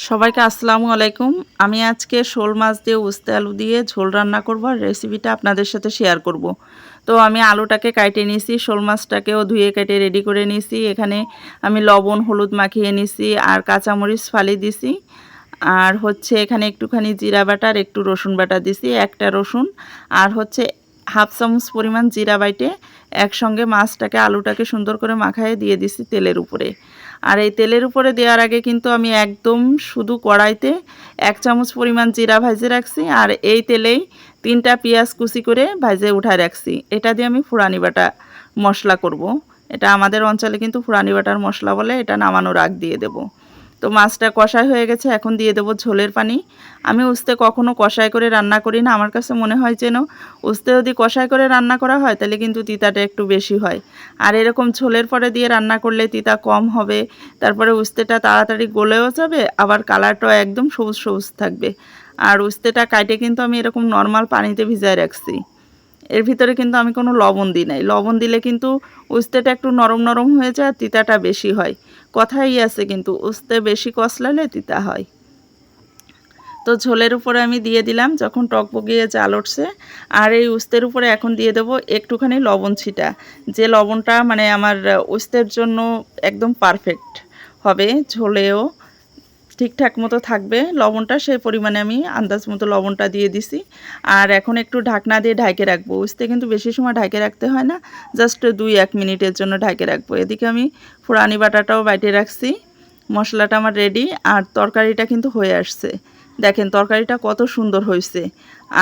সবাইকে আসসালামু আলাইকুম। আমি আজকে শোল মাছ দিয়ে উস্তে আলু দিয়ে ঝোল রান্না করব আর রেসিপিটা আপনাদের সাথে শেয়ার করব। তো আমি আলুটাকে কাটে নিয়েছি, শোল মাছটাকেও ধুয়ে কেটে রেডি করে নিয়েছি। এখানে আমি লবণ হলুদ মাখিয়ে নিয়েছি আর কাঁচামরিচ ফালি দিছি। আর হচ্ছে এখানে একটুখানি জিরা বাটা আর একটু রসুন বাটা দিছি, একটা রসুন আর হচ্ছে হাফ চামচ পরিমাণ জিরা বাইটে একসঙ্গে মাছটাকে আলুটাকে সুন্দর করে মাখায়ে দিয়ে দিছি তেলের উপরে। আর এই তেলের উপরে দেওয়ার আগে কিন্তু আমি একদম শুধু কড়াইতে 1 চামচ পরিমাণ জিরা ভাজে রাখছি আর এই তেলেই 3টা পেঁয়াজ কুচি করে ভাজে উঠায় রাখছি। এটা দিয়ে আমি ফুরানি বাটা মশলা করব। এটা আমাদের অঞ্চলে কিন্তু ফুরানি বাটার মশলা বলে। এটা নামানোর আগ দিয়ে দেব। তো মাছটা কষাই হয়ে গেছে, এখন দিয়ে দেব ঝোলের পানি। আমি উস্তে কখনো কষাই করে রান্না করি না, আমার কাছে মনে হয় যেন উস্তে যদি কষাই করে রান্না করা হয় তাহলে কিন্তু তিতাটা একটু বেশি হয়, আর এরকম ঝোলের পরে দিয়ে রান্না করলে তিতা কম হবে। তারপরে উস্তেটা তাড়াতাড়ি গলেও যাবে, আবার কালারটাও একদম সবুজ সবুজ থাকবে। আর উস্তেটা কাটে কিন্তু আমি এরকম নর্মাল পানিতে ভিজায় রাখছি। এর ভিতরে কিন্তু আমি কোনো লবণ দিই নাই। লবণ দিলে কিন্তু উস্তেটা একটু নরম নরম হয়ে যায় আর তিতাটা বেশি হয়। কথাই আছে কিন্তু উস্তে বেশি কষলালে তিতা হয়। তো ঝোলের উপরে আমি দিয়ে দিলাম যখন টকবগিয়ে জাল উঠছে। আর এই উস্তের উপরে এখন দিয়ে দেব একটুখানি লবণ ছিটা, যে লবণটা মানে আমার উস্তের জন্য একদম পারফেক্ট হবে, ঝোলেও ঠিকঠাক মতো থাকবে লবণটা, সেই পরিমাণে আমি আন্দাজ মতো লবণটা দিয়ে দিছি। আর এখন একটু ঢাকনা দিয়ে ঢাকে রাখবো। উস্তে কিন্তু বেশি সময় ঢাকে রাখতে হয় না, জাস্ট 2-1 মিনিটের জন্য ঢাকে রাখবো। এদিকে আমি ফুরানি বাটাটাও বাইটে রাখছি। মশলাটা আমার রেডি আর তরকারিটা কিন্তু হয়ে আসছে। দেখেন তরকারিটা কত সুন্দর হয়েছে।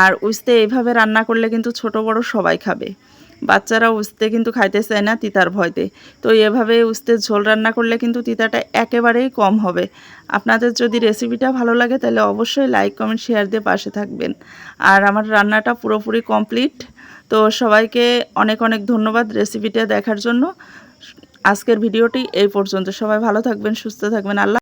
আর উস্তে এইভাবে রান্না করলে কিন্তু ছোট বড় সবাই খাবে। বাচ্চারা উস্তে কিন্তু খাইতে চায় না তিতার ভয়তে। তো এভাবে উস্তের ঝোল রান্না করলে কিন্তু তিতাটা একেবারেই কম হবে। আপনাদের যদি রেসিপিটা ভালো লাগে তাহলে অবশ্যই লাইক কমেন্ট শেয়ার দিয়ে পাশে থাকবেন। আর আমার রান্নাটা পুরোপুরি কমপ্লিট। তো সবাইকে অনেক অনেক ধন্যবাদ রেসিপিটা দেখার জন্য। আজকের ভিডিওটি এই পর্যন্ত। সবাই ভালো থাকবেন, সুস্থ থাকবেন। আল্লাহ।